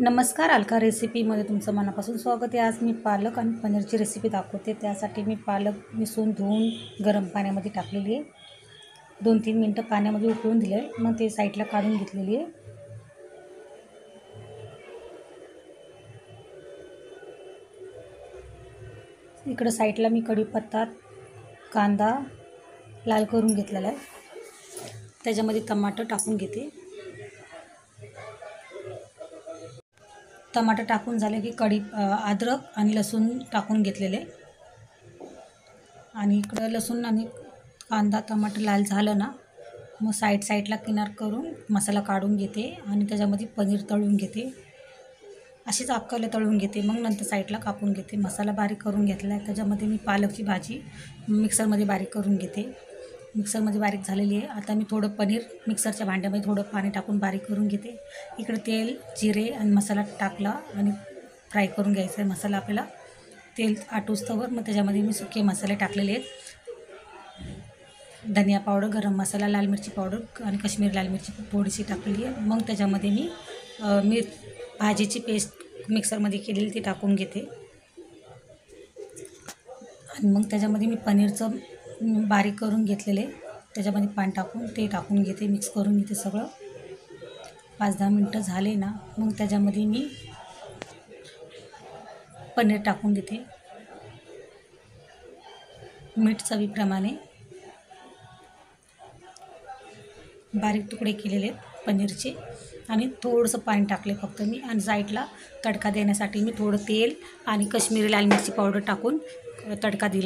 नमस्कार, अलका रेसिपीमध्ये तुमचं मनापासून स्वागत आहे। आज मी पालक आणि पनीरची रेसिपी दाखवते। त्यासाठी मी पालक निसून धुवून गरम पाण्यामध्ये टाकलेली आहे। 2-3 मिनटं पाण्यामध्ये उकळून दिले आहे। मग ते साईडला काढून घेतलेली आहे। इकडं साईडला मी कढीपत्ता, कांदा लाल करून घेतलेला आहे। त्याच्यामध्ये टमाटर टाकून घेते। टमाटर टाकून झाले की अद्रक आणि लसूण टाकून घेतलेले आणि इकडं लसूण आणि कांदा टमाटर लाल झालं ना, मग साईडला किनार करून मसाला काढून घेते आणि त्याच्यामध्ये पनीर तळून घेते। अशीच अक्कल तळून घेते। मग नंतर साईडला कापून घेते। मसाला बारीक करून घेतला आहे। त्याच्यामध्ये मी पालकची भाजी मिक्सरमध्ये बारीक करून घेते। मिक्सरमध्ये बारीक झालेली आहे। आता मी थोडं पनीर मिक्सरच्या भांड्यामध्ये थोडं पाणी टाकून बारीक करून घेते। इकडे तेल, जिरे आणि मसाला टाकला आणि फ्राय करून घ्यायचा आहे मसाला आपल्याला। तेल आटोस्तवर मग त्याच्यामध्ये मी सुके मसाले टाकलेले आहेत। धनिया पावडर, गरम मसाला, लाल मिरची पावडर आणि काश्मीरी लाल मिरची थोडीशी टाकलेली आहे। मग त्याच्यामध्ये मी भाजीची पेस्ट मिक्सरमध्ये केलेली ती टाकून घेते आणि मग त्याच्यामध्ये मी पनीरचं बारीक करून घेतलेले त्याच्यामध्ये पाणी टाकून ते टाकून घेते। मिक्स करून घेते सगळं। 5-10 मिनटं झाले ना, मग त्याच्यामध्ये मी पनीर टाकून देते। मीठ चवीप्रमाणे, बारीक तुकडे केलेले पनीरचे आणि थोडंसं पाणी टाकले फक्त मी। आणि साईडला तडका देण्यासाठी मी थोडं तेल आणि काश्मीरी लाल मिरची पावडर टाकून तडका दिला।